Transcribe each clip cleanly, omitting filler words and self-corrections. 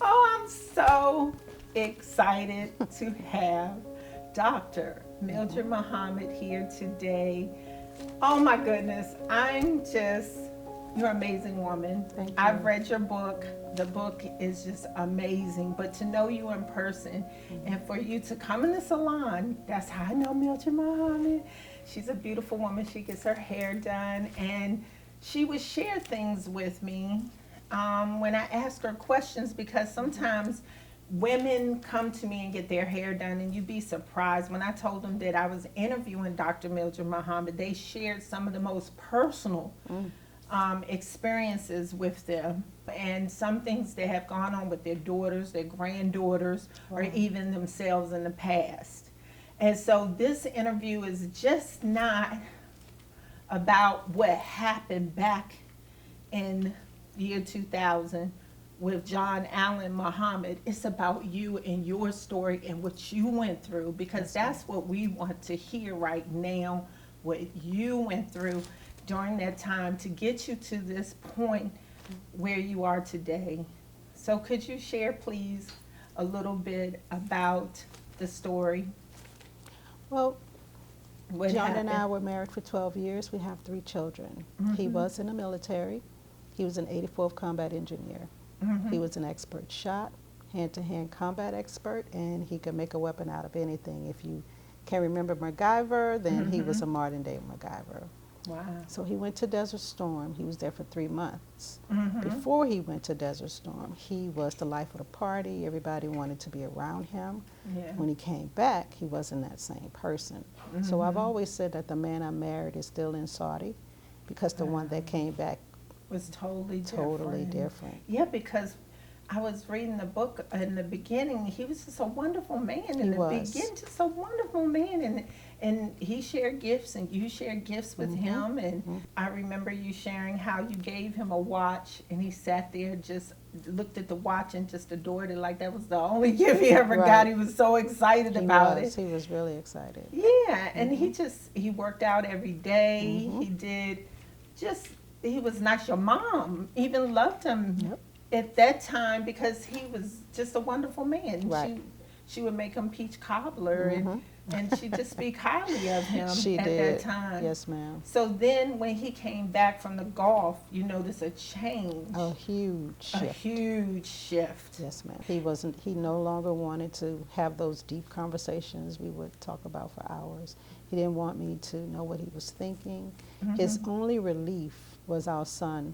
Oh, I'm so excited to have Dr. Mildred Muhammad here today. Oh my goodness, you're an amazing woman. Thank I've you. read your book. The book is just amazing. But to know you in person and for you to come in the salon, that's how I know Mildred Muhammad. She's a beautiful woman. She gets her hair done and she would share things with me when I ask her questions because sometimes women come to me and get their hair done, and you'd be surprised when I told them that I was interviewing Dr. Mildred Muhammad. They shared some of the most personal Mm. experiences with them, and some things that have gone on with their daughters, their granddaughters, or Wow. even themselves in the past. And so this interview is just not about what happened back in year 2000 with John Allen Muhammad. It's about you and your story and what you went through because that's what we want to hear right now, what you went through during that time to get you to this point where you are today. So could you share please a little bit about the story? Well, What John and happened? I were married for 12 years. We have 3 children. He Mm-hmm. was in the military. He was an 84th combat engineer. He Mm-hmm. was an expert shot, hand-to-hand combat expert, and he could make a weapon out of anything. If you can remember MacGyver, then he was Mm-hmm. a modern-day MacGyver. Wow. So he went to Desert Storm. He was there for 3 months. Mm-hmm. Before he went to Desert Storm, he was the life of the party. Everybody wanted to be around him. Yeah. When he came back, he wasn't that same person. So I've Mm-hmm. always said that the man I married is still in Saudi because the one that came back, Was totally totally different. different. Yeah, because I was reading the book in the beginning. He was just a wonderful man in He the was. beginning, just a wonderful man, and he shared gifts, and you shared gifts with him. And I remember you sharing how you gave him a watch, and he sat there just looked at the watch and just adored it like that was the only gift he ever got. Right. He was so excited about it. He was really excited. Yeah, and he worked out every day. Mhm. He did just he was nice. Your mom even loved him Yep. at that time because he was just a wonderful man. Right. She would make him peach cobbler Mhm. and she just speak highly of him She at did. that time. Yes, ma'am. So then when he came back from the Gulf, you notice a change. A huge A shift. huge shift. Yes, ma'am. He no longer wanted to have those deep conversations we would talk about for hours. He didn't want me to know what he was thinking. His only relief was our son,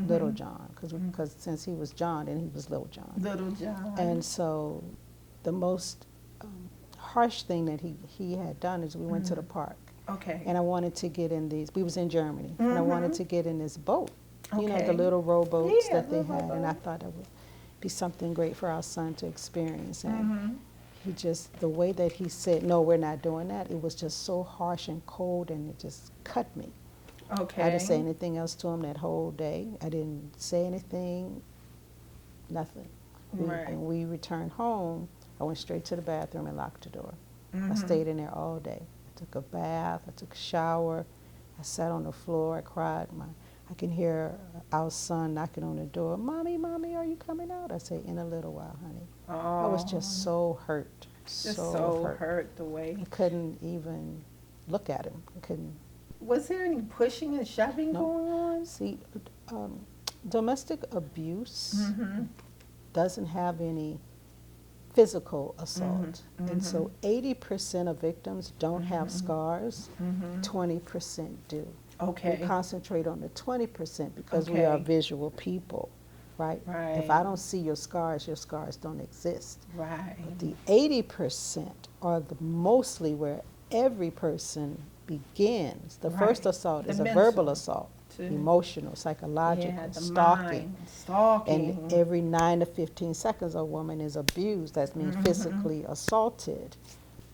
Little John, because since he was John, then he was Little John. Little John. And so the most harsh thing that he had done is we went to the park. Okay. And I wanted to get in these, we was in Germany, and I wanted to get in this boat, you know, Okay. the little rowboats Yeah, that they little had, and I rowboat. thought it would be something great for our son to experience. And Mm-hmm. he just, the way that he said, no, we're not doing that, it was just so harsh and cold, and it just cut me. Okay. I didn't say anything else to him that whole day. I didn't say anything, nothing. Right. And we returned home. I went straight to the bathroom and locked the door. I Mhm. stayed in there all day. I took a bath. I took a shower. I sat on the floor. I cried. I can hear our son knocking on the door. Mommy, mommy, are you coming out? I say, in a little while, honey. Oh, I was just so hurt. just so hurt the way. I couldn't even look at him. I couldn't. Was there any pushing and shoving No. going on? See, domestic abuse Mm-hmm. doesn't have any physical assault. Mhm, And so 80% of victims don't have Mhm. scars, Mm-hmm. 20% do. We Okay. concentrate on the 20% because we are Okay. visual people, right? Right. If I don't see your scars don't exist. Right. But the 80% are mostly where every person begins. The first Right. assault The is a mental, verbal assault, too. emotional, psychological, Yeah, the stalking. mind, stalking. And every 9 to 15 seconds, a woman is abused. That means Mhm. physically assaulted.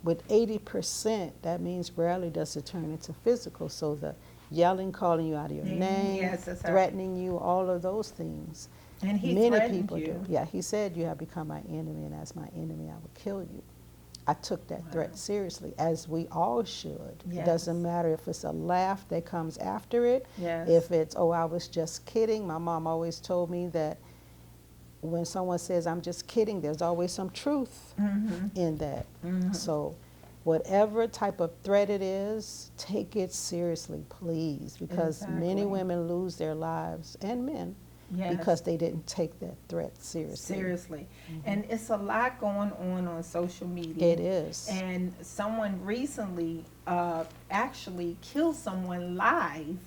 With 80%, that means rarely does it turn into physical. So the yelling, calling you out of your Yeah, name, yes, that's right. threatening you, all of those things. And he Many threatened people you. do. Yeah, he said, you have become my enemy, and as my enemy, I will kill you. I took that Wow. threat seriously, as we all should. It Yes. doesn't matter if it's a laugh that comes after it, Yes. if it's, oh, I was just kidding. My mom always told me that when someone says, I'm just kidding, there's always some truth in that. So whatever type of threat it is, take it seriously, please, because many women lose their lives, and men, because they didn't take that threat seriously. And it's a lot going on social media. It is. And someone recently actually killed someone live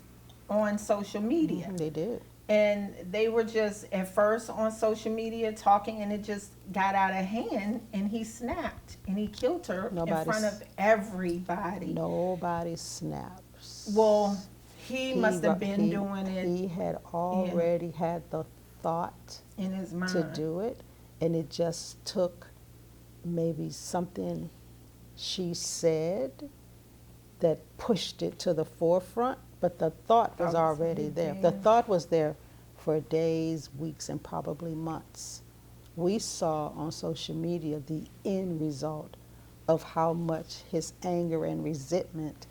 on social media. They did. And they were just at first on social media talking, and it just got out of hand, and he snapped and he killed her in front of everybody. Nobody snaps. Well, he must have been doing it. He had already had the thought in his mind to do it, and it just took maybe something she said that pushed it to the forefront. But the thought was already there. The thought was there for days, weeks, and probably months. We saw on social media the end result of how much his anger and resentment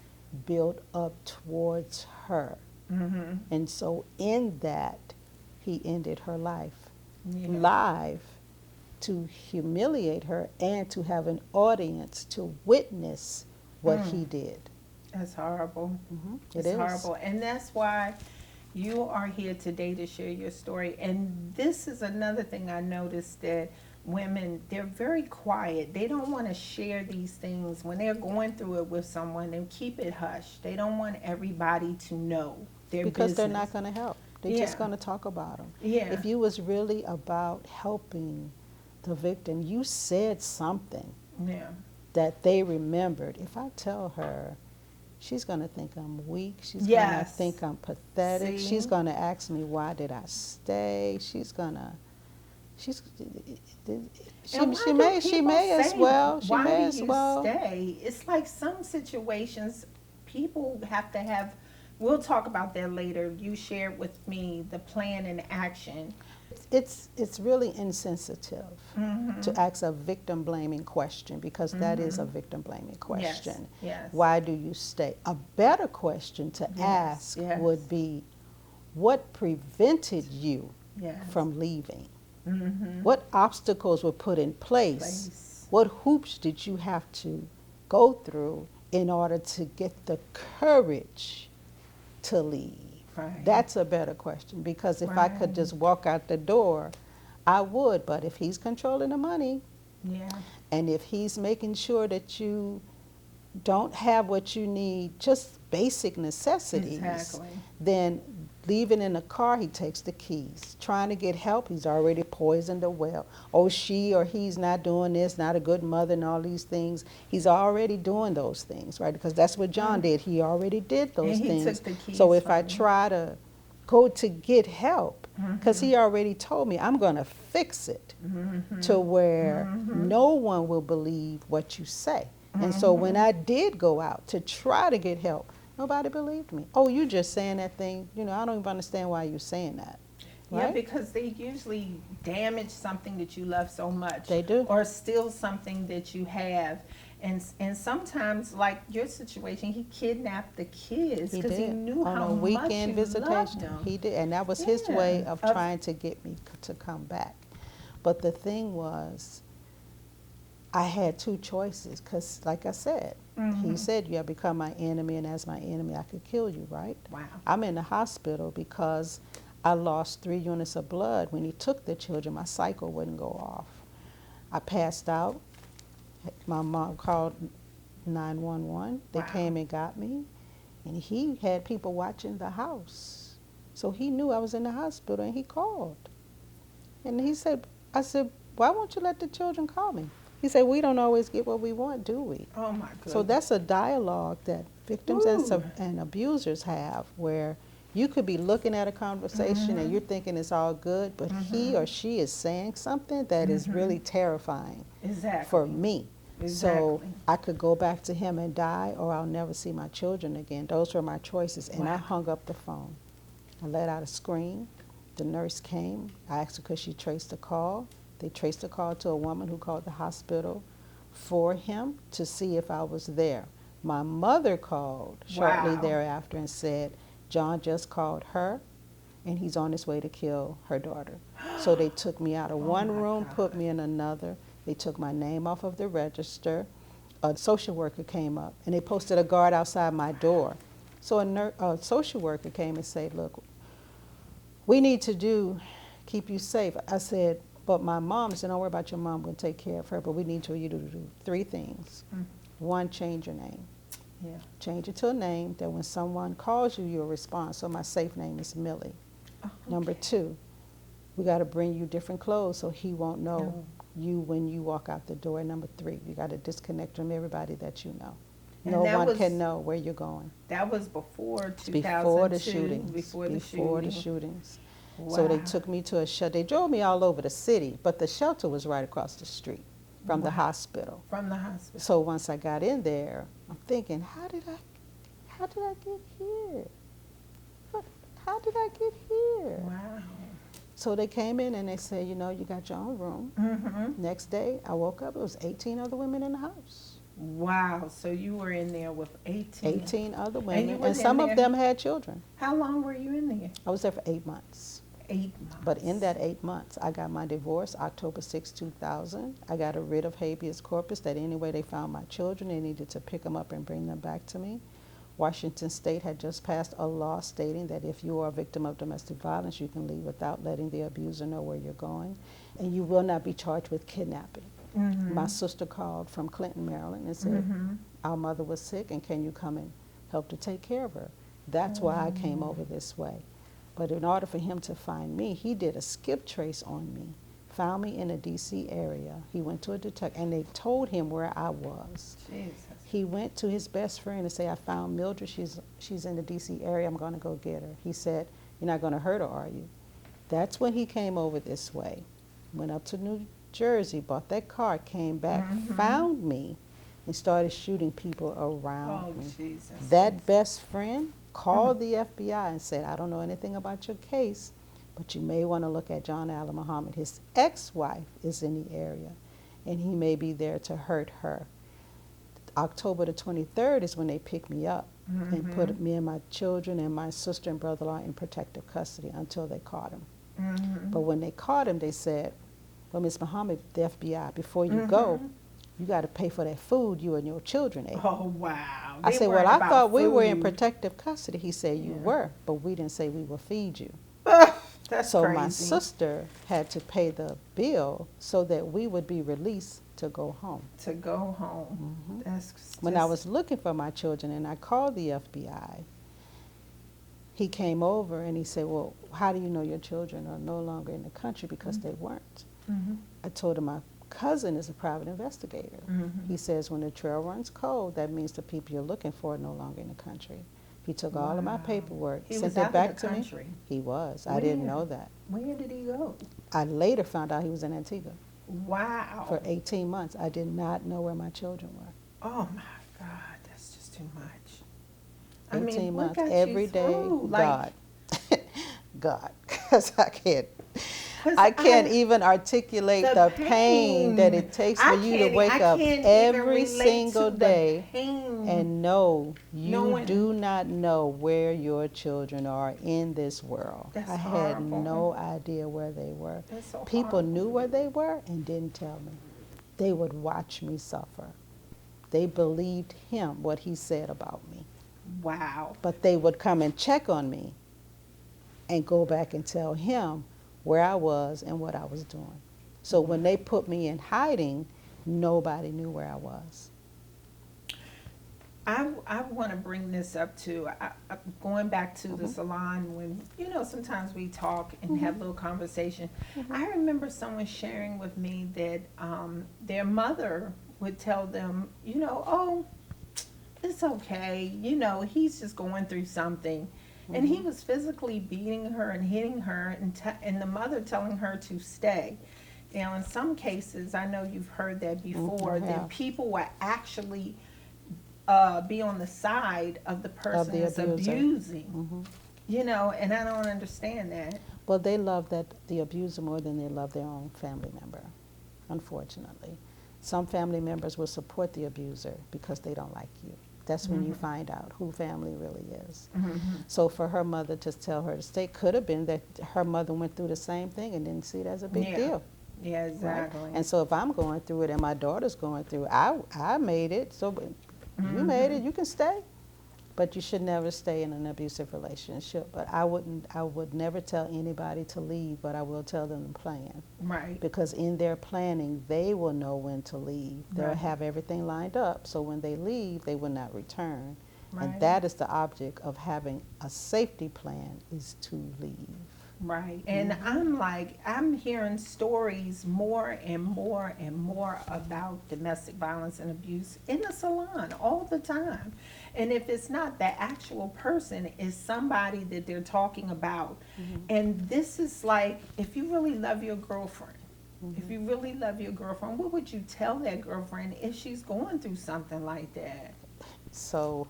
built up towards her. And so in that, he ended her life live, to humiliate her and to have an audience to witness what he did. That's horrible. It it's is horrible. And that's why you are here today to share your story. And this is another thing I noticed, that women, they're very quiet. They don't want to share these things when they're going through it with someone. They keep it hush. They don't want everybody to know their because business. they're not going to help. They're just going to talk about them. If you was really about helping the victim, you said something that they remembered. If I tell her, she's going to think I'm weak. She's going to think I'm pathetic. She's going to ask me, why did I stay? She's going to, she may as well stay? It's like some situations people have to have, we'll talk about that later. You shared with me the plan and action. It's really insensitive to ask a victim blaming question, because that is a victim blaming question. Why do you stay? A better question to ask would be, what prevented you from leaving? What obstacles were put in place? What hoops did you have to go through in order to get the courage to leave? That's a better question, because if I could just walk out the door, I would. But if he's controlling the money, and if he's making sure that you don't have what you need, just basic necessities, then leaving in the car, he takes the keys. Trying to get help, he's already poisoned the well. Oh, she or he's not doing this, not a good mother, and all these things. He's already doing those things, right? Because that's what John did. He already did those things. So if I try to go to get help, because he already told me, I'm going to fix it to where no one will believe what you say. And so when I did go out to try to get help, nobody believed me. Oh, you just saying that thing. You know, I don't even understand why you're saying that. Right? Yeah, because they usually damage something that you love so much. They do. Or steal something that you have. And sometimes, like your situation, he kidnapped the kids because he knew how much you loved them. He did, and that was his way of trying to get me to come back. But the thing was, I had two choices, because like I said, he said, you have become my enemy, and as my enemy I could kill you, right? Wow. I'm in the hospital because I lost 3 units of blood. When he took the children, my cycle wouldn't go off. I passed out. My mom called 911. They came and got me, and he had people watching the house. So he knew I was in the hospital, and he called. And he said, I said, why won't you let the children call me? He said, we don't always get what we want, do we? Oh, my goodness. So that's a dialogue that victims and abusers have, where you could be looking at a conversation and you're thinking it's all good, but he or she is saying something that is really terrifying for me. So I could go back to him and die, or I'll never see my children again. Those were my choices, and I hung up the phone. I let out a scream. The nurse came. I asked her, could she trace the call? They traced the call to a woman who called the hospital for him to see if I was there. My mother called shortly thereafter and said, John just called her, and he's on his way to kill her daughter. So they took me out of one room, put me in another. They took my name off of the register. A social worker came up, and they posted a guard outside my door. So a social worker came and said, look, we need to keep you safe. I said, but my mom said, don't worry about your mom, we'll take care of her, but we need you to do 3 things. One, change your name. Yeah. Change it to a name that when someone calls you, you'll respond. So my safe name is Millie. Oh, okay. Number 2, we got to bring you different clothes so he won't know you when you walk out the door. And number 3, you got to disconnect from everybody that you know. And no one can know where you're going. That was before 2002? Before the shootings. Before the shootings. Wow. So they took me to a shelter. They drove me all over the city, but the shelter was right across the street from the hospital. From the hospital. So once I got in there, I'm thinking, how did I get here? How did I get here? Wow. So they came in and they said, you know, you got your own room. Next day, I woke up, it was 18 other women in the house. Wow. So you were in there with 18? 18 other women, was and some in of there- them had children. How long were you in there? I was there for 8 months. 8 months. But in that 8 months, I got my divorce October 6, 2000. I got a writ of habeas corpus that any way they found my children, they needed to pick them up and bring them back to me. Washington State had just passed a law stating that if you are a victim of domestic violence, you can leave without letting the abuser know where you're going, and you will not be charged with kidnapping. My sister called from Clinton, Maryland, and said, our mother was sick, and can you come and help to take care of her? That's why I came over this way. But in order for him to find me, he did a skip trace on me, found me in a D.C. area. He went to a detective, and they told him where I was. Jesus. He went to his best friend and said, I found Mildred, she's in the D.C. area, I'm gonna go get her. He said, you're not gonna hurt her, are you? That's when he came over this way. Went up to New Jersey, bought that car, came back, found me, and started shooting people around me. Jesus. That best friend called the FBI and said, I don't know anything about your case, but you may want to look at John Allen Muhammad. His ex-wife is in the area, and he may be there to hurt her. October the 23rd is when they picked me up and put me and my children and my sister and brother-in-law in protective custody until they caught him. But when they caught him, they said, well, Ms. Muhammad, the FBI, before you go, you got to pay for that food you and your children ate. Oh, wow. I They said, well, worried I about thought we were in food. protective custody. He said, you were, but we didn't say we will feed you. That's So crazy. my sister had to pay the bill so that we would be released to go home. To go home. That's When I was looking for my children and I called the FBI, he came over and he said, well, how do you know your children are no longer in the country? Because they weren't. I told him my cousin is a private investigator. He says when the trail runs cold, that means the people you're looking for are no longer in the country. He took all of my paperwork, He sent was it out back of the to me. country. He was. I didn't Where? know that. Where did he go? I later found out he was in Antigua Wow. for 18 months. I did not know where my children were. Oh my God, that's just too much. 18 what months, got you every day, through? God. God, because I can't 'Cause I can't even articulate the pain that it takes for you to wake up every single day and know you Knowing. do not know where your children are in this world. That's I had horrible. no idea where they were. That's so People horrible. knew where they were and didn't tell me. They would watch me suffer. They believed him, what he said about me. Wow. But they would come and check on me and go back and tell him where I was and what I was doing. So when they put me in hiding, nobody knew where I was. I want to bring this up too. Going back to the salon when, sometimes we talk and have a little conversation. I remember someone sharing with me that their mother would tell them, oh, it's okay. He's just going through something. And he was physically beating her and hitting her and the mother telling her to stay. Now, in some cases, I know you've heard that before, that people will actually be on the side of the person that's abusing. And I don't understand that. Well, they love the abuser more than they love their own family member, unfortunately. Some family members will support the abuser because they don't like you. That's when you find out who family really is. Mhm. So for her mother to tell her to stay, could have been that her mother went through the same thing and didn't see it as a big Yeah. deal. Yeah, Right? exactly. And so if I'm going through it and my daughter's going through it, I made it, so you made it, you can stay. But you should never stay in an abusive relationship. But I would never tell anybody to leave, but I will tell them to plan. Right. Because in their planning, they will know when to leave. They'll Right. have everything lined up, so when they leave, they will not return. Right. And that is the object of having a safety plan, is to leave. Right. And I'm hearing stories more and more and more about domestic violence and abuse in the salon all the time. And if it's not the actual person, it's somebody that they're talking about. And this is like, if you really love your girlfriend, if you really love your girlfriend, what would you tell that girlfriend if she's going through something like that? So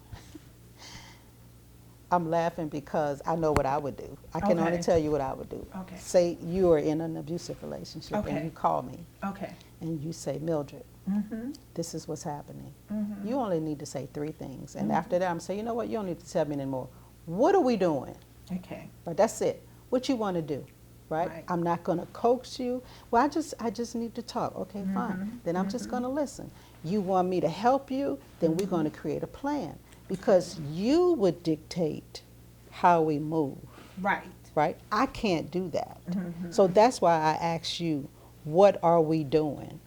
I'm laughing because I know what I would do. I can only Okay. tell you what I would do. Okay. Say you are in an abusive relationship Okay. and you call me Okay. and you say, Mildred, Mm-hmm. this is what's happening. Mm-hmm. You only need to say 3 things. And after that, I'm saying, you know what, you don't need to tell me anymore. What are we doing? Okay. But that's it. What you want to do, right? Right. I'm not going to coax you. Well, I just need to talk. Okay, fine. Then I'm just going to listen. You want me to help you? Then we're going to create a plan. Because you would dictate how we move, Right. right? I can't do that. So that's why I ask you, what are we doing?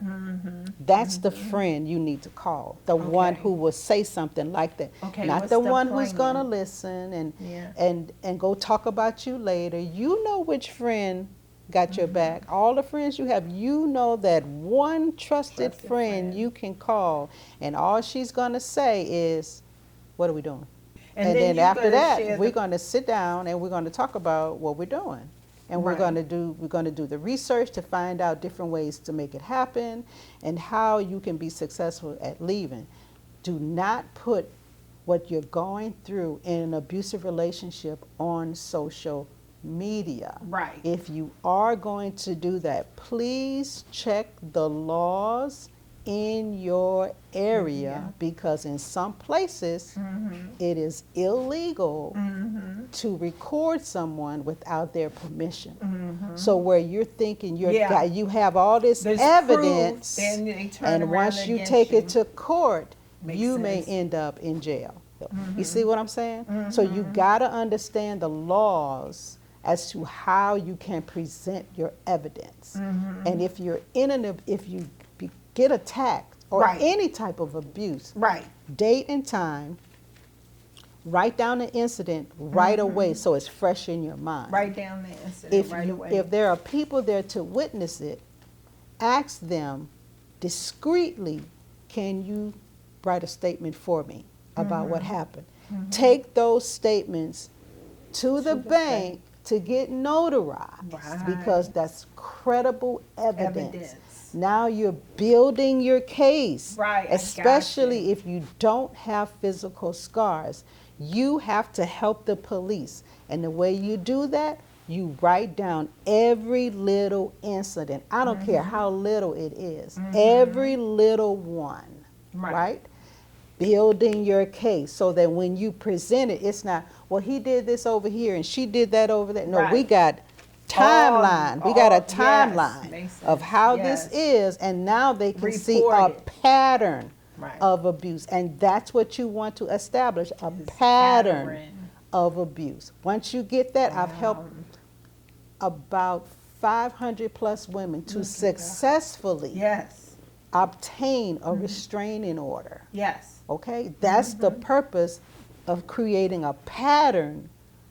That's the friend you need to call, the one Okay. who will say something like that. Okay, Not what's the the one who's plan? going to listen Yeah. and go talk about you later. You know which friend got your back. All the friends you have, you know that one trusted Trusted friend friend. you can call, and all she's going to say is, what are we doing? And then then you're after gonna that, share we're the- going to sit down and we're going to talk about what we're doing. And we're Right. going to do the research to find out different ways to make it happen and how you can be successful at leaving. Do not put what you're going through in an abusive relationship on social media. Right. If you are going to do that, please check the laws in your area, because in some places it is illegal to record someone without their permission. So where you're thinking Yeah. you have all this There's evidence, proof, then they turn and around once you against take you. it to court, Makes you may sense. end up in jail. You see what I'm saying? So you got to understand the laws as to how you can present your evidence. And if you're if you get attacked or Right. any type of abuse, Right. date and time, write down the incident right away so it's fresh in your mind. Write down the incident If right you away. if there are people there to witness it, ask them discreetly, can you write a statement for me about what happened? Take those statements to the bank to get notarized, Right. because that's credible evidence. Evidence. Now you're building your case, Right, I got especially you. if you don't have physical scars. You have to help the police. And the way you do that, you write down every little incident. I don't care how little it is, every little one, Right. right? Building your case so that when you present it, it's not, well, he did this over here and she did that over there. No, we Right. got timeline. We got a yes, timeline makes of sense. how Yes. this is, and now they can see Report a it. pattern Right. of abuse, and that's what you want to establish, a This pattern of abuse. Once you get that, I've helped Wow. about 500 plus women to Look at that. successfully Yes. obtain a restraining order. Yes. Okay, that's the purpose of creating a pattern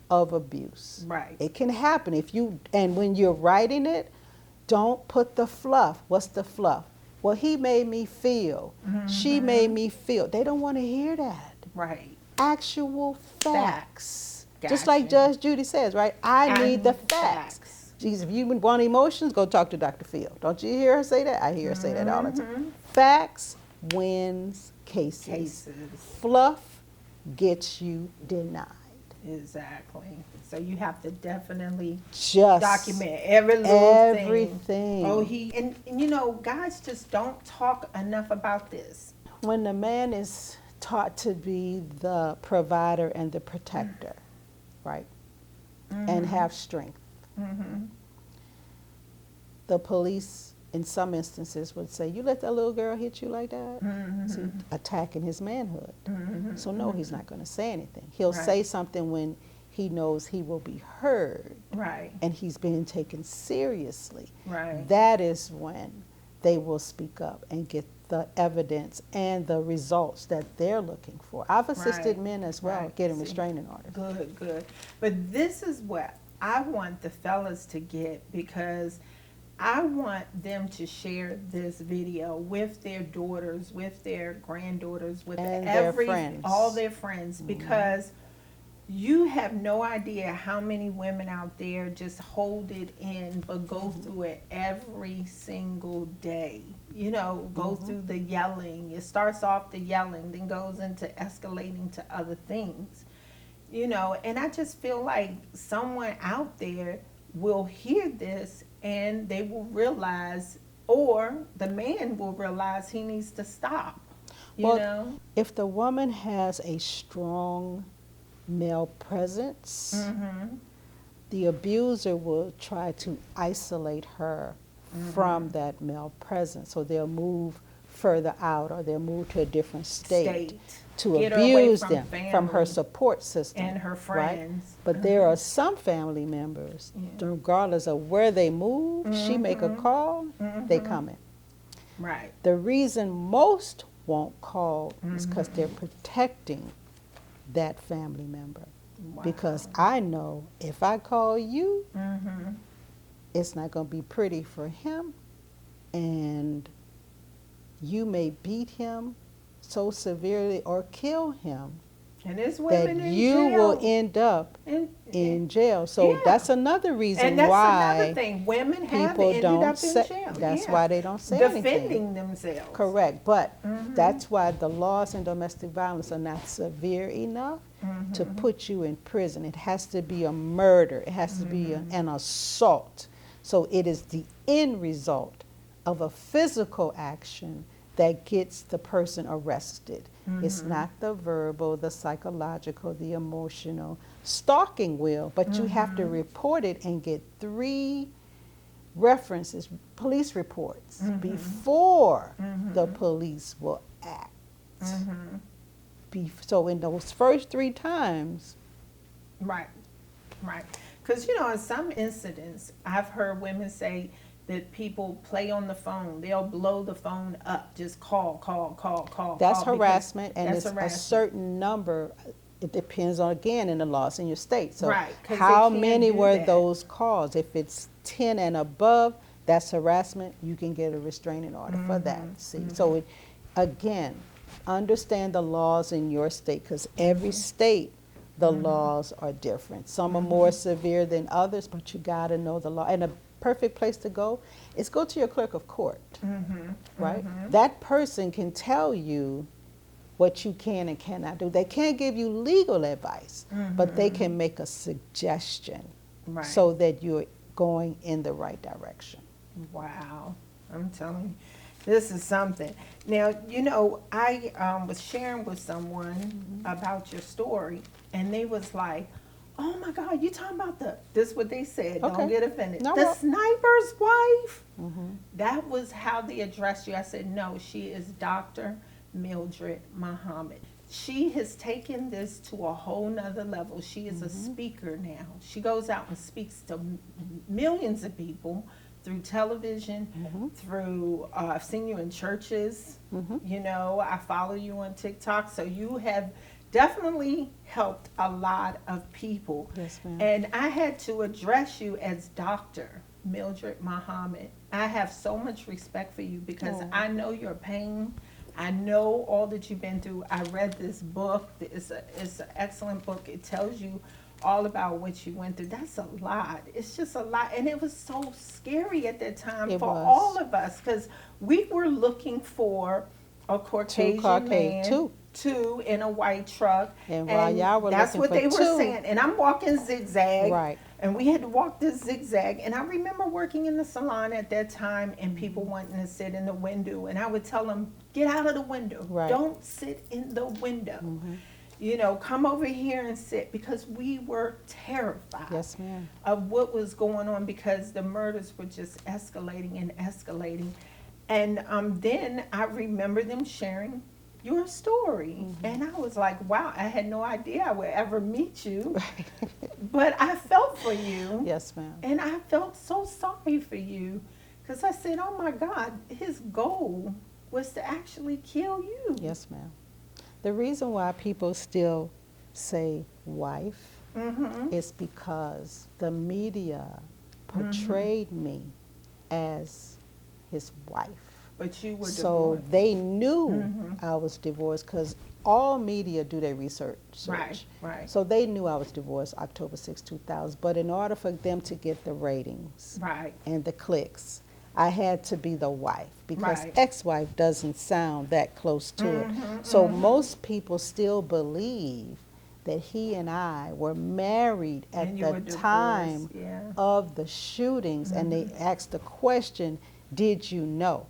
of abuse. Right. It can happen if you, and when you're writing it, don't put the fluff. What's the fluff? Well, he made me feel. She made me feel. They don't want to hear that. Right. Actual facts. Just Gotcha. like Judge Judy says, right? I need the facts. Facts. Geez, if you want emotions, go talk to Dr. Phil. Don't you hear her say that? I hear her say that all the time. Facts wins cases. Cases. Fluff gets you denied. Exactly. So you have to definitely Just document every little everything. thing. Oh, and you know, guys just don't talk enough about this. When the man is taught to be the provider and the protector, right? And have strength. The police, in some instances, would say, "You let that little girl hit you like that?" So attacking his manhood. So no, he's not going to say anything. He'll say something when he knows he will be heard, and he's being taken seriously. That is when they will speak up and get the evidence and the results that they're looking for. I've assisted men as well getting restraining orders. Good, good. But this is what I want the fellas to get, because I want them to share this video with their daughters, with their granddaughters, with their friends. All their friends, because you have no idea how many women out there just hold it in, but go through it every single day. You know, go through the yelling. It starts off the yelling, then goes into escalating to other things. You know, and I just feel like someone out there will hear this and they will realize, or the man will realize he needs to stop. You know? If the woman has a strong male presence, the abuser will try to isolate her from that male presence. So they'll move further out, or they'll move to a different state to get abuse them from her support system and her friends. Right? But there are some family members, regardless of where they move, she make a call, they come in. Right. The reason most won't call is because they're protecting that family member. Because I know if I call you, it's not going to be pretty for him, and you may beat him so severely or kill him and there's women that in you jail. Will end up in jail. So that's another reason and that's why another thing. Women have people ended don't up say, in jail. That's why they don't say Defending anything. themselves. Correct. But that's why the laws in domestic violence are not severe enough to put you in prison. It has to be a murder. It has to be an assault. So it is the end result of a physical action that gets the person arrested. It's not the verbal, the psychological, the emotional. Stalking will, but you have to report it and get 3 references, police reports, before the police will act. So in those first 3 times. Right. Because, you know, in some incidents, I've heard women say that people play on the phone. They'll blow the phone up, just call. That's harassment, and that's it's harassment. a certain number. It depends on, again, in the laws in your state. So how many were those calls? If it's 10 and above, that's harassment. You can get a restraining order for that. See, so again, understand the laws in your state, because every state, the laws are different. Some are more severe than others, but you got to know the law. And a perfect place to go is go to your clerk of court, right? That person can tell you what you can and cannot do. They can't give you legal advice, but they can make a suggestion so that you're going in the right direction. Wow, I'm telling you, this is something. Now, you know, I was sharing with someone about your story, and they was like, "Oh my God, you talking about this is what they said, don't get offended. The sniper's wife?" That was how they addressed you. I said, no, she is Dr. Mildred Muhammad. She has taken this to a whole nother level. She is a speaker now. She goes out and speaks to millions of people through television, through, I've seen you in churches, you know, I follow you on TikTok, so you have definitely helped a lot of people. Yes, ma'am. And I had to address you as Dr. Mildred Muhammad. I have so much respect for you because I know your pain. I know all that you've been through. I read this book. It's an excellent book. It tells you all about what you went through. That's a lot. It's just a lot. And it was so scary at that time for all of us, because we were looking for a Caucasian man. Two in a white truck. And while y'all were that's looking what for they were saying. And I'm walking zigzag. Right. And we had to walk this zigzag. And I remember working in the salon at that time and people wanting to sit in the window. And I would tell them, get out of the window. Right. Don't sit in the window. You know, come over here and sit, because we were terrified Yes, ma'am. of what was going on, because the murders were just escalating and escalating. And then I remember them sharing your story. And I was like, wow, I had no idea I would ever meet you. But I felt for you. Yes, ma'am. And I felt so sorry for you, because I said, oh my God, his goal was to actually kill you. Yes, ma'am. The reason why people still say wife is because the media portrayed me as his wife. But you were So divorced. they knew I was divorced, because all media do their research. Right, right. So they knew I was divorced October 6, 2000. But in order for them to get the ratings Right. and the clicks, I had to be the wife, because Right. ex-wife doesn't sound that close to it. So most people still believe that he and I were married at And you were the time divorced, yeah. of the shootings, and they asked the question, did you know?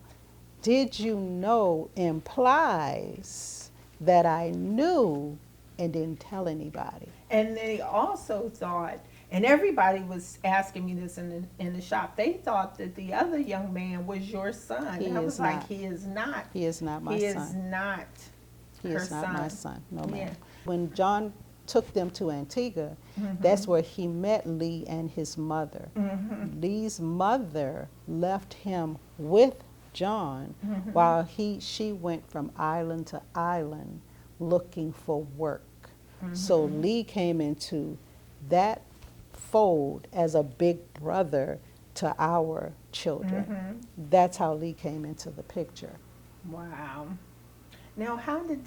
Did you know implies that I knew and didn't tell anybody. And they also thought, and everybody was asking me this in the shop, they thought that the other young man was your son. He And I was is like, not. he is not. He is not my He son. is not He her is not son. my son. No, ma'am. Yeah. When John took them to Antigua, that's where he met Lee and his mother. Lee's mother left him with John while she went from island to island looking for work. So Lee came into that fold as a big brother to our children. That's how Lee came into the picture. Wow. Now, how did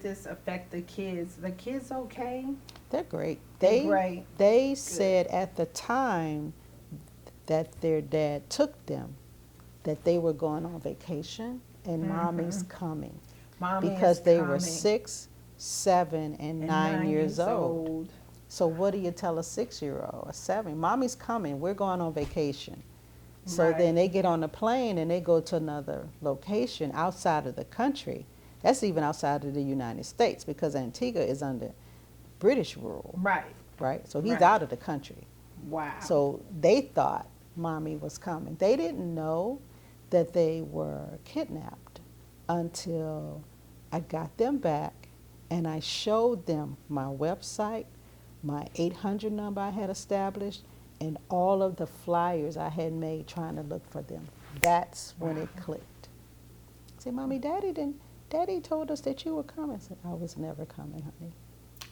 this affect the kids? The kids okay? They're great. They're great. They said at the time that their dad took them that they were going on vacation and mommy's coming. Mommy Because is they were coming. 6, 7, and 9 years old. So what do you tell a 6-year-old, a 7? Mommy's coming. We're going on vacation. So Right. then they get on the plane and they go to another location outside of the country. That's even outside of the United States, because Antigua is under British rule, Right. right? So he's Right. out of the country. Wow. So they thought mommy was coming. They didn't know that they were kidnapped until I got them back and I showed them my website, my 800 number I had established, and all of the flyers I had made trying to look for them. That's when it clicked. I said, Mommy, Daddy told us that you were coming. I said, I was never coming, honey.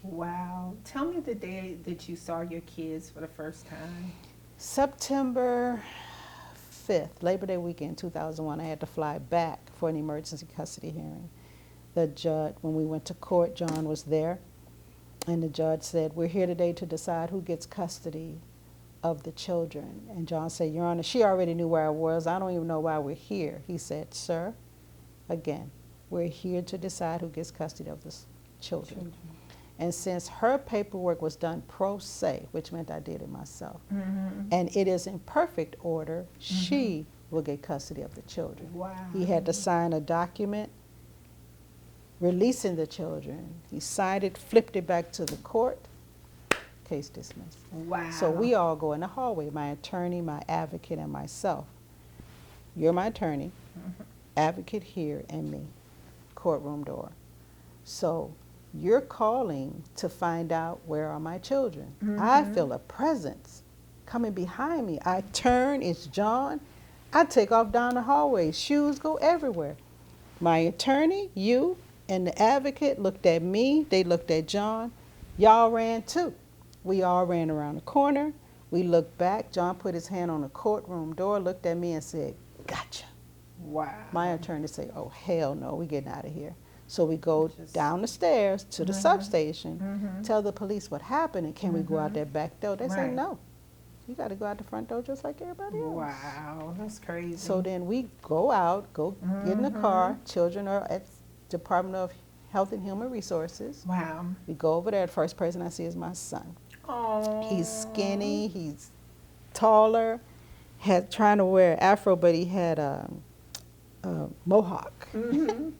Wow. Tell me the day that you saw your kids for the first time. September 5th, Labor Day weekend, 2001, I had to fly back for an emergency custody hearing. The judge, when we went to court, John was there, and the judge said, we're here today to decide who gets custody of the children. And John said, Your Honor, she already knew where I was. I don't even know why we're here. He said, sir, again, we're here to decide who gets custody of the children. And since her paperwork was done pro se, which meant I did it myself, and it is in perfect order, she will get custody of the children. Wow. He had to sign a document releasing the children. He signed it, flipped it back to the court, case dismissed. Wow. So we all go in the hallway, my attorney, my advocate, and myself. You're my attorney, advocate here, and me, courtroom door. So you're calling to find out where are my children. I feel a presence coming behind me. I turn, it's John. I take off down the hallway. Shoes go everywhere. My attorney, you, and the advocate looked at me. They looked at John. Y'all ran too. We all ran around the corner. We looked back. John put his hand on the courtroom door, looked at me and said, gotcha. Wow. My attorney said, oh, hell no, we getting out of here. So we go Just- down the stairs to the substation, tell the police what happened, and can we go out that back door? They Right. say, no. You got to go out the front door just like everybody else. Wow, that's crazy. So then we go out, get in the car. Children are at Department of Health and Human Resources. Wow. We go over there. The first person I see is my son. Oh. He's skinny, he's taller, had trying to wear afro, but he had a mohawk. Mm-hmm.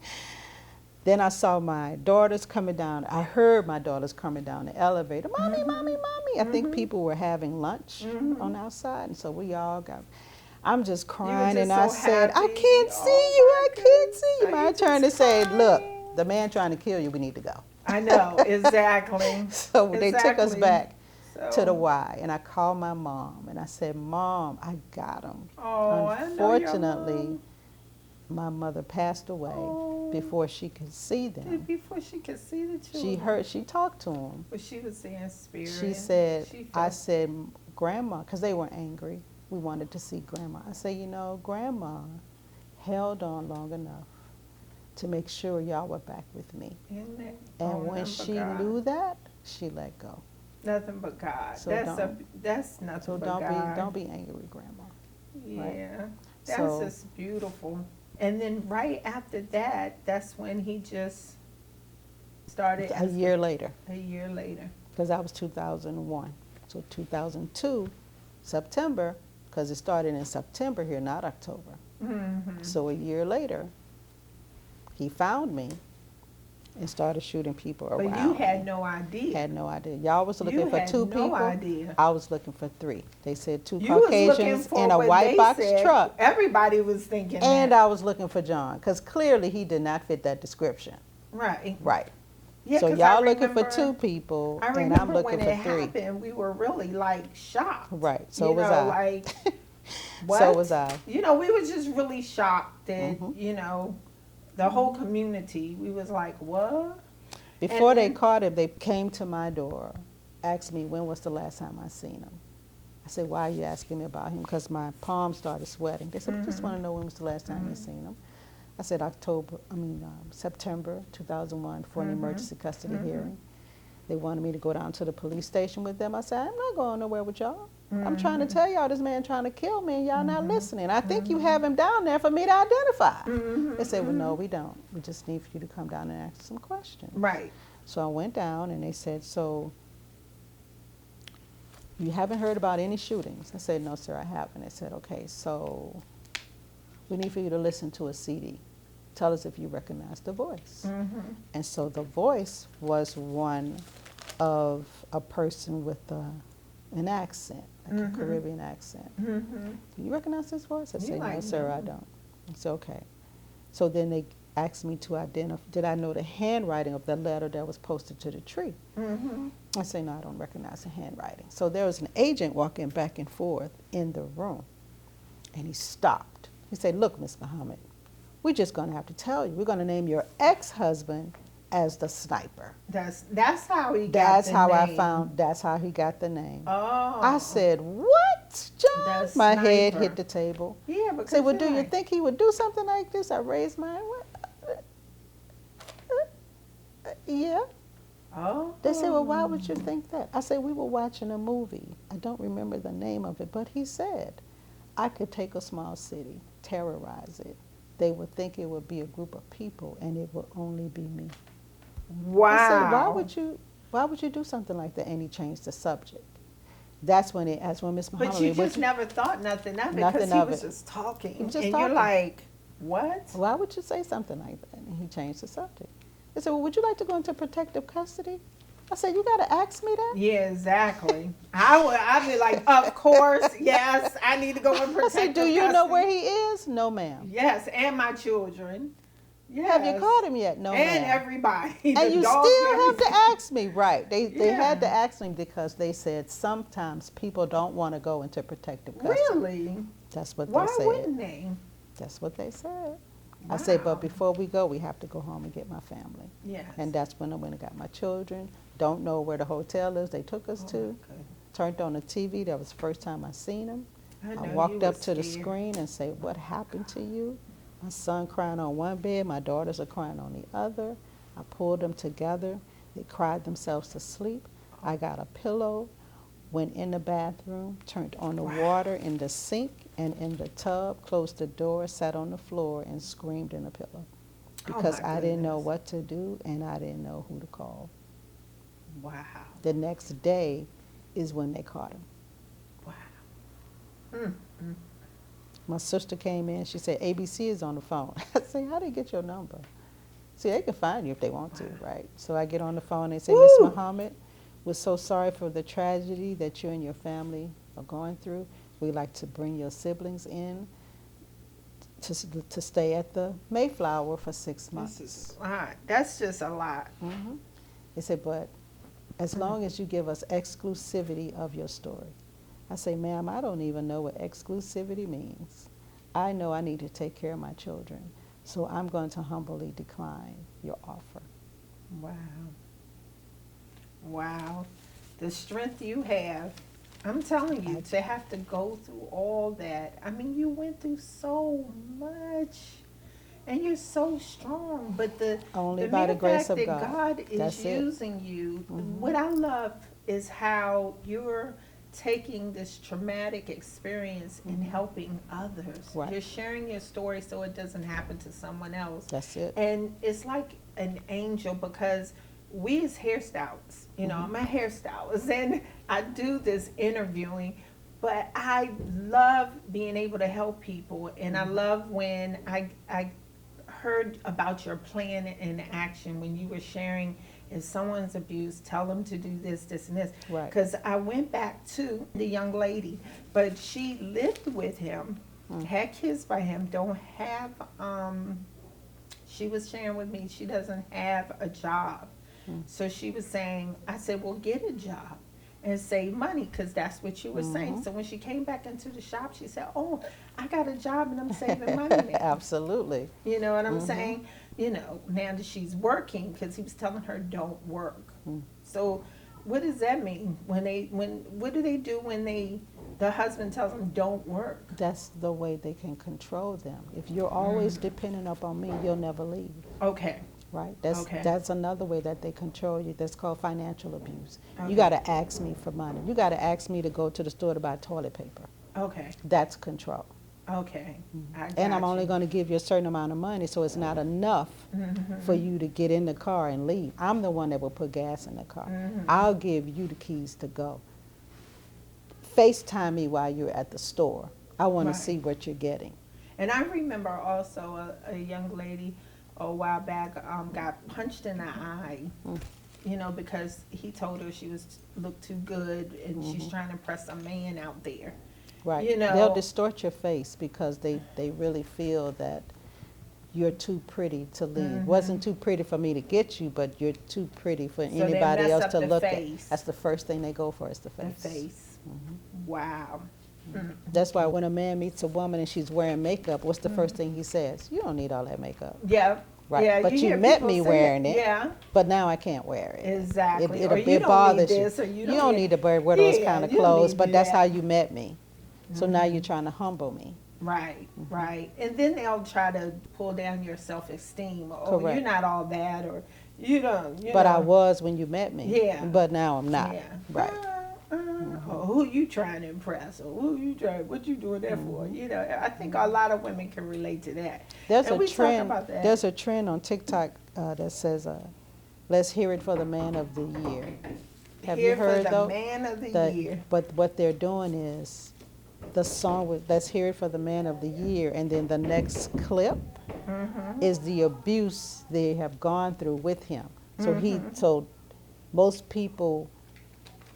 Then I saw my daughters coming down. I heard my daughters coming down the elevator. Mommy, Mm-hmm. mommy, mommy. I think Mm-hmm. people were having lunch Mm-hmm. on outside, and so we all got. I'm just You were crying, just and I so said, I happy. can't see Oh, you. my I can't goodness. see you. Are My you attorney just said, look, crying? the man trying to kill you, we need to go. I know, exactly. So they took us Exactly. back to the So, Y, and I called my mom, and I said, Mom, I got him. oh, I know your Unfortunately, mom. my mother passed away Oh. before she could see them. Before she could see the children. She talked to him. But she was seeing spirit. She said, She I felt- said, Grandma, because they were angry. We wanted to see Grandma. I said, you know, Grandma held on long enough to make sure y'all were back with me. Isn't it? And Oh, when nothing but she God. knew that, she let go. Nothing but God. So That's nothing So but God. don't be angry with Grandma. Yeah. That's So- just beautiful. And then right after that, that's when he just started A year later, a year later. because that was 2001. So 2002, September, because it started in September here, not October. Mm-hmm. So a year later, he found me and started shooting people around. But you had me. no idea. Had no idea. Y'all was looking You for had two no people. idea. I was looking for three. They said two You was looking Caucasians for in a what white they box said. truck. Everybody was thinking And that. I was looking for John, because clearly he did not fit that description. Right. Right. Yeah, So 'cause I y'all looking for remember- two people, I and remember I'm looking when for it three. happened, we were really like shocked. Right. So you was know, I. like, what? So was I. You know, we were just really shocked that, Mhm. you know, the whole community, we was like, what? Before And they then- caught him, they came to my door, asked me when was the last time I seen him. I said, why are you asking me about him? Because my palms started sweating. They said, we just want to know when was the last time you seen him. I said September 2001 for an emergency custody hearing. They wanted me to go down to the police station with them. I said, I'm not going nowhere with y'all. I'm trying to tell y'all this man trying to kill me and y'all not listening. I think you have him down there for me to identify. They said, well, no, we don't. We just need for you to come down and ask some questions. Right. So I went down and they said, so you haven't heard about any shootings? I said, no, sir, I haven't. They said, okay, so we need for you to listen to a CD. Tell us if you recognize the voice. And so the voice was one of a person with an accent, like a Caribbean accent. Do you recognize this voice? I said, no, like, sir, I no. don't. It's okay. So then they asked me to identify, did I know the handwriting of the letter that was posted to the tree? I say, no, I don't recognize the handwriting. So there was an agent walking back and forth in the room, and he stopped. He said, look, Miss Muhammad, we're just going to have to tell you. We're going to name your ex-husband as the sniper. That's how he got That's the how I name. found, that's how he got the name. Oh. I said, what, John? The My head sniper. hit the table. Yeah, I because said, well, you're do you like- think he would do something like this? I raised my yeah. Oh. They said, well, why would you think that? I said, we were watching a movie. I don't remember the name of it, but he said, I could take a small city, terrorize it. They would think it would be a group of people, and it would only be me. Wow. I said, why would you do something like that? And he changed the subject. That's when Miss Muhammad. But you just never thought nothing of it Nothing because he of was it. just talking. He was just and talking. you're like, what? Why would you say something like that? And he changed the subject. He said, well, would you like to go into protective custody? I said, you got to ask me that? Yeah, exactly. I'd be like, of course, yes, I need to go and I protect said, do the you know custody. where he is? No, ma'am. Yes, and my children. Yes. Have you caught him yet? No, And ma'am. everybody. And The you dogs, still have everything. to ask me, right? They had to Yeah. ask me because they said sometimes people don't want to go into protective custody. Really? That's what Why they said. wouldn't they? That's what they said. I said, Wow. but before we go, we have to go home and get my family. Yes. And that's when I went and got my children. Don't know where the hotel is they took us to. Okay. Turned on the TV. That was the first time I seen them. I know I you walked up was to the scared. screen and said, what happened to you? My son crying on one bed. My daughters are crying on the other. I pulled them together. They cried themselves to sleep. I got a pillow, went in the bathroom, turned on the water in the sink and in the tub, closed the door, sat on the floor, and screamed in the pillow. Because my I didn't know goodness. what to do and I didn't know who to call. Wow. The next day, is when they caught him. Wow. Mm, mm. My sister came in, she said, ABC is on the phone. I said, how did they get your number? See, they can find you if they want to, right? So I get on the phone, they say, Miss Muhammad, we're so sorry for the tragedy that you and your family are going through. We'd like to bring your siblings in to stay at the Mayflower for 6 months. This is a lot. That's just a lot. They said, but as long as you give us exclusivity of your story. I say, ma'am, I don't even know what exclusivity means. I know I need to take care of my children, so I'm going to humbly decline your offer. Wow. Wow. The strength you have. I'm telling you, to have to go through all that. I mean, you went through so much. And you're so strong. But the by the grace fact of that God is That's using you, what I love is how you're taking this traumatic experience and helping others. Right. You're sharing your story so it doesn't happen to someone else. That's it. And it's like an angel, because we as hairstylists, you know, I'm a hairstylist and I do this interviewing, but I love being able to help people. And I love when I heard about your plan and action when you were sharing, if someone's abused, tell them to do this, this, and this. Right. Because I went back to the young lady, but she lived with him, had kids by him, don't have, she was sharing with me, she doesn't have a job. So she was saying, I said, well, get a job and save money, because that's what you were saying. So when she came back into the shop, she said, oh, I got a job and I'm saving money now. Absolutely. You know what I'm saying? You know, now that she's working, because he was telling her don't work. So what does that mean? What do they do when the husband tells them don't work? That's the way they can control them. If you're always dependent upon me, you'll never leave. Okay. Right. Okay. That's another way that they control you. That's called financial abuse. Okay. You got to ask me for money. You got to ask me to go to the store to buy toilet paper. Okay. That's control. Okay. And I'm only going to give you a certain amount of money, so it's not enough for you to get in the car and leave. I'm the one that will put gas in the car. I'll give you the keys to go. FaceTime me while you're at the store. I want to see what you're getting. And I remember also a young lady a while back got punched in the eye, you know, because he told her she looked too good and she's trying to impress a man out there. Right. You know, they'll distort your face because they really feel that you're too pretty to leave. Wasn't too pretty for me to get you, but you're too pretty for anybody else to look at. That's the first thing they go for, is the face. The face. Wow. That's why when a man meets a woman and she's wearing makeup, what's the first thing he says? You don't need all that makeup. Yeah. Right. Yeah, but you hear met people me say wearing it. Yeah. But now I can't wear it. Exactly. It bothers you. You don't need to wear those kind of clothes, but that's that. how you met me. So now you're trying to humble me. Right, right. And then they'll try to pull down your self-esteem. Oh, Correct. you're not all that, or you don't. But know. I was when you met me. Yeah. But now I'm not. Yeah. Right. Or who you trying to impress, or what you doing that for? You know, I think a lot of women can relate to that. There's and a we trend. talk about that. There's a trend on TikTok that says, "Let's hear it for the man of the year." Have Here you heard for the though? man of the year. But what they're doing is the song with "Let's hear it for the man of the year," and then the next clip is the abuse they have gone through with him. So so most people,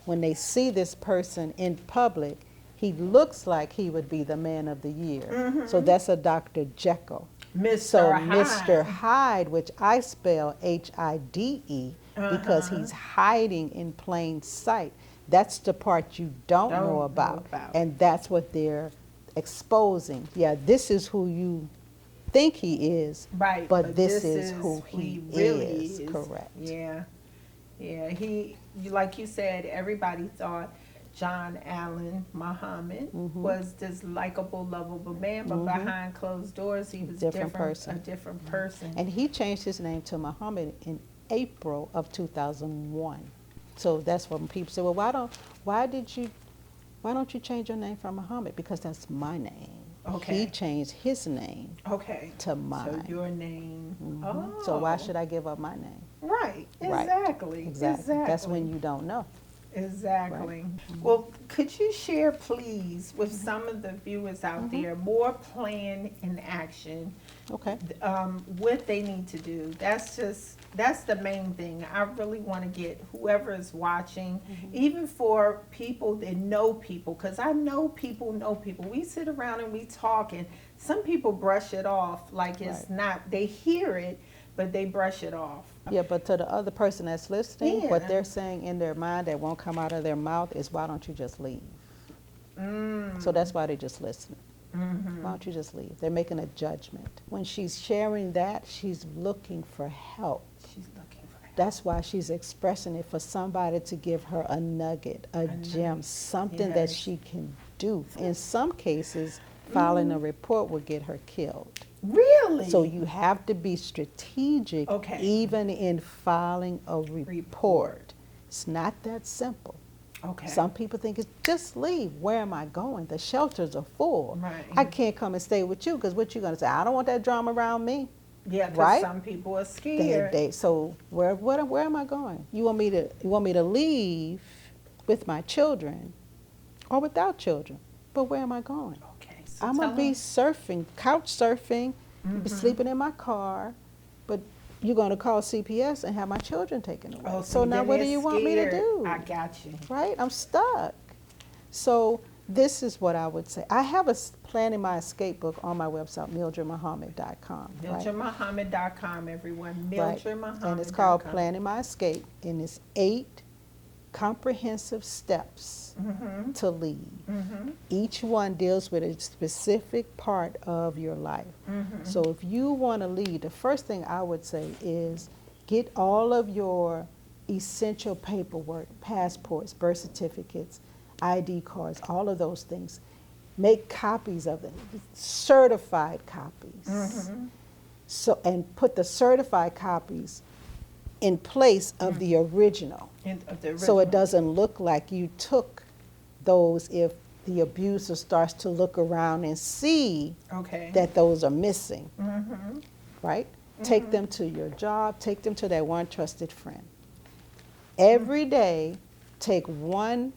when they see this person in public, he looks like he would be the man of the year. So that's a Dr. Jekyll. Mr. Hyde. Mr. Hyde, which I spell Hide, because he's hiding in plain sight. That's the part you don't know about. And that's what they're exposing. Yeah, this is who you think he is, Right, but this is who he really is. Correct. Yeah. Yeah, like you said, everybody thought John Allen Muhammad was this likable, lovable man, but behind closed doors, he was a different person. And he changed his name to Muhammad in April of 2001. So that's when people say, well, why don't you change your name from Muhammad? Because that's my name. Okay. He changed his name to mine. So your name. So why should I give up my name? Right. Exactly. Exactly. That's when you don't know. Exactly. Well, could you share, please, with some of the viewers out there, more plan and action, Okay. what they need to do? That's the main thing. I really want to get whoever is watching, even for people that know people, because I know people know people. We sit around and we talk, and some people brush it off like it's Right. not, they hear it, but they brush it off. Yeah, but to the other person that's listening, what Yeah. they're saying in their mind that won't come out of their mouth is, why don't you just leave? So that's why they're just listening. Why don't you just leave? They're making a judgment. When she's sharing that, she's looking for help. She's looking for help. That's why she's expressing it, for somebody to give her a nugget, a gem, something that Yes. she can do. In some cases, filing a report will get her killed. Really? So you have to be strategic, Okay. even in filing a report. It's not that simple. Okay. Some people think it's just leave. Where am I going? The shelters are full. Right. I can't come and stay with you, because what you going to say? I don't want that drama around me. Yeah, because Right? some people are scared. So where am I going? You want me to leave with my children or without children? But where am I going? Okay. So I'm going to be tell surfing, couch surfing, be sleeping in my car, but you're going to call CPS and have my children taken away. Oh, so now then what do they're you want me to scared. do? I got you. Right? I'm stuck. So this is what I would say. I have a Planning My Escape book on my website, mildredmuhammad.com. Right? MildredMuhammad.com, everyone. Right. MildredMuhammad.com. And it's called Planning My Escape, and it's 8 comprehensive steps to lead. Each one deals with a specific part of your life. So if you want to lead, the first thing I would say is get all of your essential paperwork, passports, birth certificates, ID cards, all of those things. Make copies of them, certified copies. So, and put the certified copies in place of the original. So it doesn't look like you took those if the abuser starts to look around and see Okay. that those are missing. Right? Take them to your job, take them to that one trusted friend. Every day, take one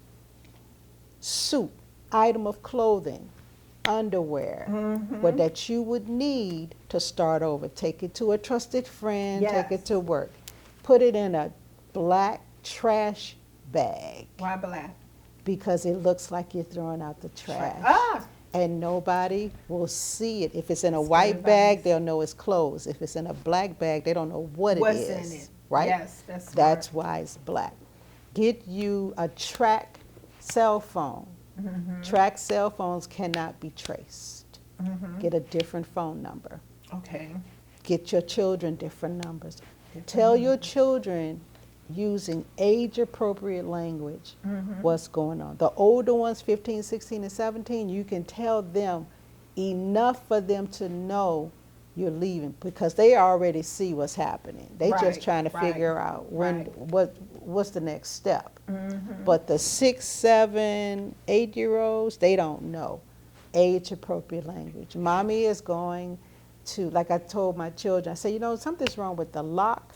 suit, item of clothing, underwear, what that you would need to start over. Take it to a trusted friend, take it Yes. to work. Put it in a black trash bag, Why black? because it looks like you're throwing out the trash. Ah! And nobody will see it. If it's in a It's white good bag, advice. they'll know it's clothes. If it's in a black bag, they don't know what What's it is. in it? Right? Yes, that's smart. That's why it's black. Get you a track cell phone. Track cell phones cannot be traced. Get a different phone number. Okay. Get your children different numbers. Tell your children, using age-appropriate language, what's going on. The older ones, 15, 16, and 17, you can tell them enough for them to know you're leaving, because they already see what's happening. They Right, just trying to right, figure out right. what's the next step. But the 6, 7, 8-year-olds, they don't know. Age-appropriate language. Mommy is going to, like I told my children, I said, something's wrong with the lock.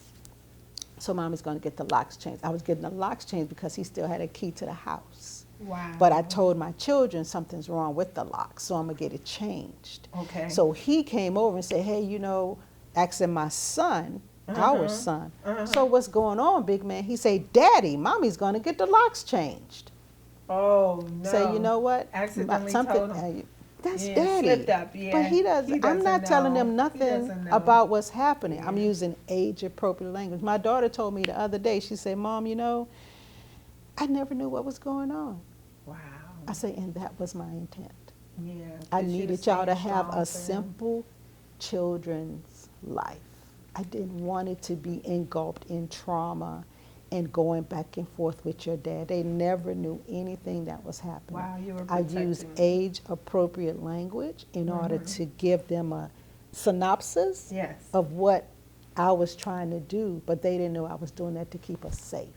So mommy's going to get the locks changed. I was getting the locks changed because he still had a key to the house. Wow. But I told my children something's wrong with the lock, so I'm going to get it changed. Okay. So he came over and said, hey, asking my son, our son, so what's going on, big man? He said, Daddy, mommy's going to get the locks changed. Oh, no. Say, you know what? Accidentally told him. That's Yeah, Daddy. slipped up, yeah. But he doesn't, I'm not telling know. him He nothing doesn't know. about what's happening. I'm Yeah. using age-appropriate language. My daughter told me the other day, she said, Mom, I never knew what was going on. Wow. I say, and that was my intent. Yeah. I that you needed y'all to stayed have strong a for them. simple children's life. I didn't want it to be engulfed in trauma and going back and forth with your dad. They never knew anything that was happening. Wow, you were I protecting used them. age-appropriate language in order to give them a synopsis Yes. of what I was trying to do, but they didn't know I was doing that to keep us safe.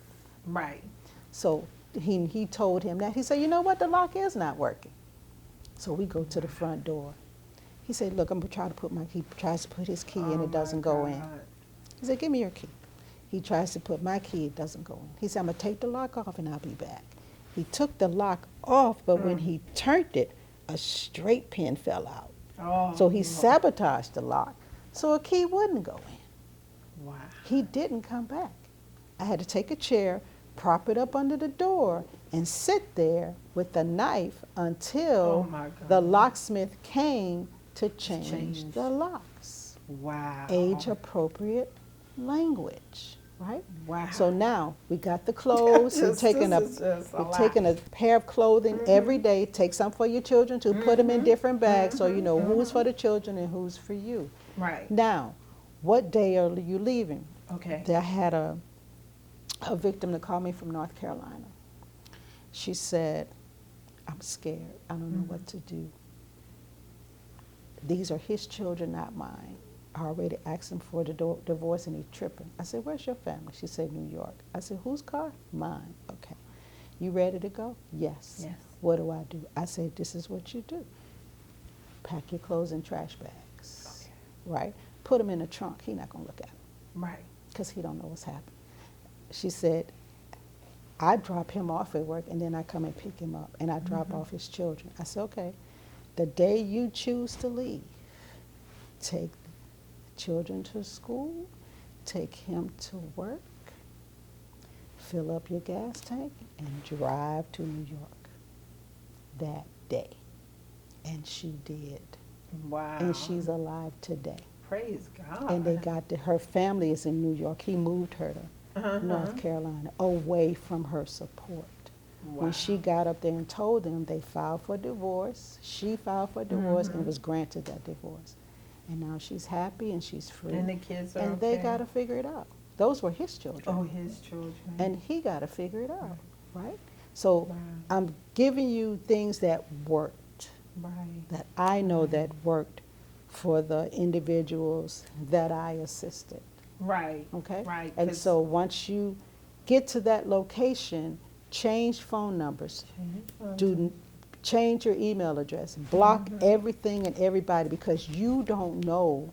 Right. So he told him that. He said, you know what, the lock is not working. So we go to the front door. He said, look, I'm going to try to put my key. He tries to put his key in, Oh, it doesn't my go in. God. He said, give me your key. He tries to put my key, it doesn't go in. He said, I'm going to take the lock off and I'll be back. He took the lock off, but when he turned it, a straight pin fell out. Oh, So he Lord. sabotaged the lock so a key wouldn't go in. Wow. He didn't come back. I had to take a chair, prop it up under the door, and sit there with the knife until Oh, my God. the locksmith came to change change. the locks. Wow. Age appropriate language, right? Wow. So now we got the clothes. We're This taking is just a we're lot. taking a pair of clothing every day. Take some for your children to put them in different bags so you know who's for the children and who's for you. Right. Now, what day are you leaving? Okay. I had a victim that called me from North Carolina. She said, I'm scared. I don't know what to do. These are his children, not mine. I already asked him for the divorce and he's tripping. I said, where's your family? She said, New York. I said, whose car? Mine. Okay. You ready to go? Yes. Yes. What do I do? I said, this is what you do. Pack your clothes in trash bags, Okay. right? Put them in a trunk. He's not going to look at them Right. because he don't know what's happening. She said, I drop him off at work and then I come and pick him up and I drop off his children. I said, okay, the day you choose to leave, take the children to school, take him to work, fill up your gas tank, and drive to New York that day. And she did. Wow. And she's alive today. Praise God. And they got her family is in New York. He moved her to North Carolina, away from her support. Wow. When she got up there and told them, they filed for divorce. She filed for divorce and was granted that divorce. And now she's happy and she's free. And the kids are And okay. they got to figure it out. Those were his children. Oh, his children. And he got to figure it out, right? So Wow. I'm giving you things that worked, Right. that I know that worked for the individuals that I assisted. Right. Okay? Right. And 'cause- so once you get to that location, change phone numbers, change your email address, block everything and everybody because you don't know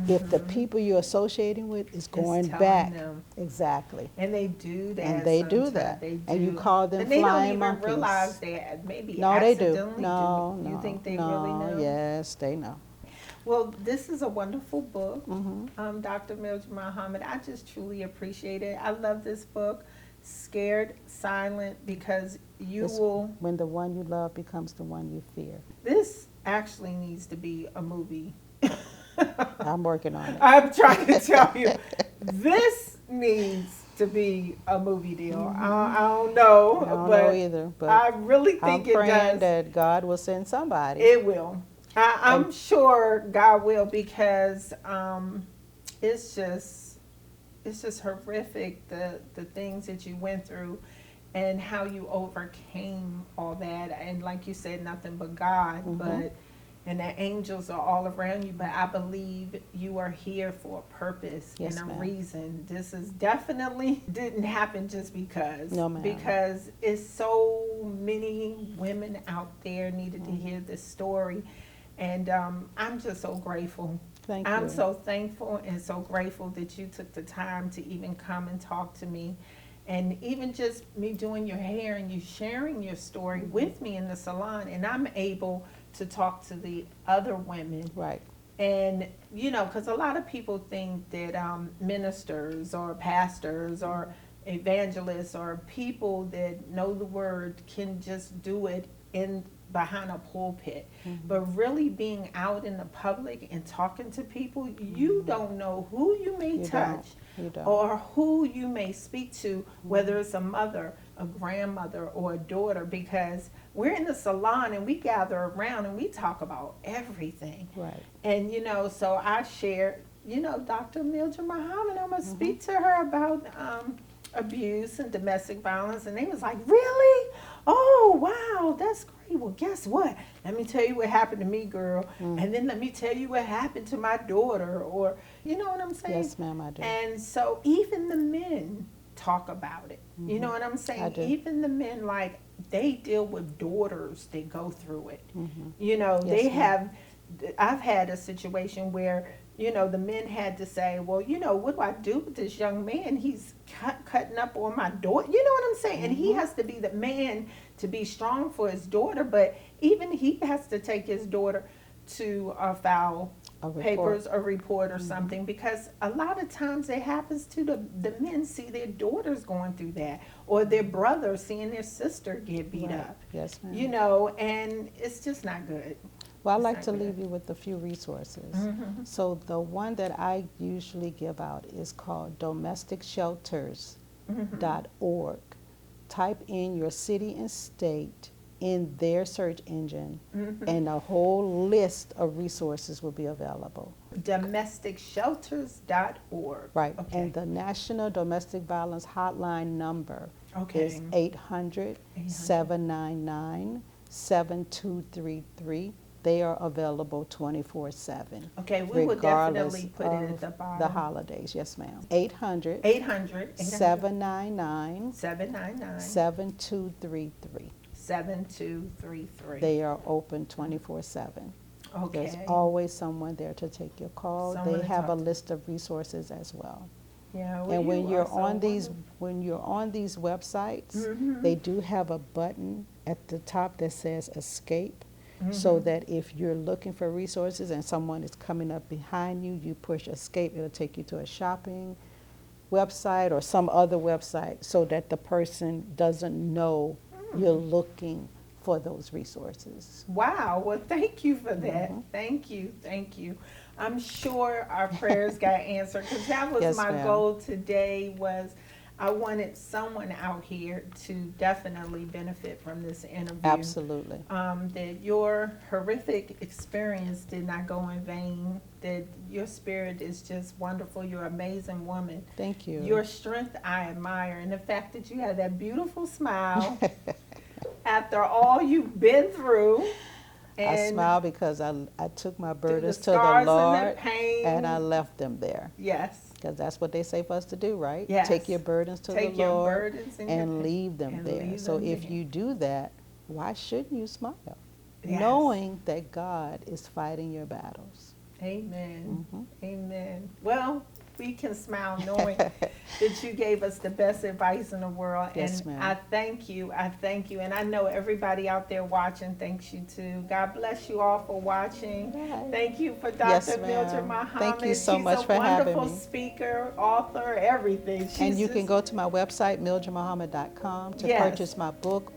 if the people you're associating with is going telling back. them. Exactly. And they do that. And they do sometimes. that. They And you do. call them and they flying don't even monkeys. realize they maybe No, they do. accidentally No, do. no. You think they no, really know? Yes, they know. Well, this is a wonderful book, Mm-hmm. Dr. Mildred Muhammad. I just truly appreciate it. I love this book, Scared Silent, because you It's will. when the one you love becomes the one you fear. This actually needs to be a movie. I'm working on it. I'm trying to tell you, this needs to be a movie deal. I don't know, I don't but know either, but I really I'm think it praying does. that God will send somebody. It will. I'm sure God will because it's just horrific the things that you went through and how you overcame all that, and like you said, nothing but God, but and the angels are all around you, but I believe you are here for a purpose Yes, and a ma'am. reason. This is definitely didn't happen just because. No, ma'am. Because it's so many women out there needed to hear this story. And I'm just so grateful. Thank I'm you. so thankful and so grateful that you took the time to even come and talk to me. And even just me doing your hair and you sharing your story with me in the salon, and I'm able to talk to the other women. Right. And, you know, because a lot of people think that ministers or pastors or evangelists or people that know the word can just do it behind a pulpit. But really being out in the public and talking to people, you don't know who you may You touch don't. You don't. or who you may speak to, whether it's a mother, a grandmother, or a daughter, because we're in the salon and we gather around and we talk about everything. Right. And, you know, so I shared, you know, Dr. Mildred Muhammad, I'm going to speak to her about abuse and domestic violence. And they was like, really? Oh, wow, that's great. Well, guess what? Let me tell you what happened to me, girl. And then let me tell you what happened to my daughter. Or, you know what I'm saying? Yes, ma'am, I do. And so even the men talk about it. You know what I'm saying? I do. Even the men, like, they deal with daughters that go through it. Mm-hmm. You know, Yes, they ma'am. have, I've had a situation where you know, the men had to say, well, you know, what do I do with this young man? He's cutting up on my daughter. You know what I'm saying? And he has to be the man to be strong for his daughter, but even he has to take his daughter to file papers or report or something, because a lot of times it happens to the men see their daughters going through that, or their brother seeing their sister get beat up. Yes, ma'am. You know, and it's just not good. Well, I'd like to leave you with a few resources. So the one that I usually give out is called domesticshelters.org. Type in your city and state in their search engine, and a whole list of resources will be available. Domesticshelters.org. Right. Okay. And the National Domestic Violence Hotline number is 800-799-7233. They are available 24/7. Okay, we will definitely put it at the of bottom. the holidays. Yes, ma'am. 800 800 799 799 7233. 7233. They are open 24/7. Okay. There's always someone there to take your call. Someone They to have a talk to. list of resources as well. Yeah, well, And when you you're are so on these wonderful. when you're on these websites, they do have a button at the top that says escape, so that if you're looking for resources and someone is coming up behind you, you push escape. It'll take you to a shopping website or some other website, so that the person doesn't know you're looking for those resources. Wow, well, thank you for that. Thank you, thank you. I'm sure our prayers got answered, because that was Yes, my ma'am. goal today. Was I wanted someone out here to definitely benefit from this interview. Absolutely. That your horrific experience did not go in vain, that your spirit is just wonderful. You're an amazing woman. Thank you. Your strength I admire, and the fact that you have that beautiful smile after all you've been through. I And smile because I took my burdens to the scars and the Lord, pain. and I left them there. Yes. Because that's what they say for us to do, right? Yes. Take your burdens to Take the your Lord burdens and your and pain leave them and there. leave So them if there. you do that, why shouldn't you smile? Yes. Knowing that God is fighting your battles. Amen. Mhm. Amen. Well, we can smile knowing that you gave us the best advice in the world. Yes, And ma'am. I thank you. I thank you. And I know everybody out there watching thanks you too. God bless you all for watching. Right. Thank you for Dr. Yes, Mildred ma'am. Muhammad. Thank you so She's much for a having wonderful me. speaker, author, everything. And you can go to my website, mildredmuhammad.com, to Yes. purchase my book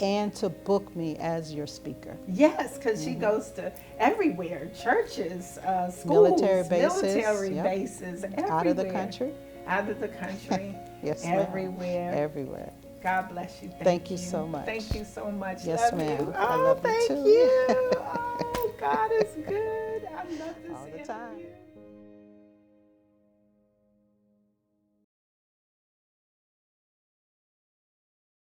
and to book me as your speaker. Yes, because she goes to everywhere, churches, schools, Military bases, military yep. bases, everywhere. Out of the country. Out of the country, Yes, ma'am. everywhere. Everywhere. God bless you. Thank you so much. Thank you so much. Yes, love ma'am. You. I Oh, love you thank too. you. Oh, God is good. I love this All the time. interview.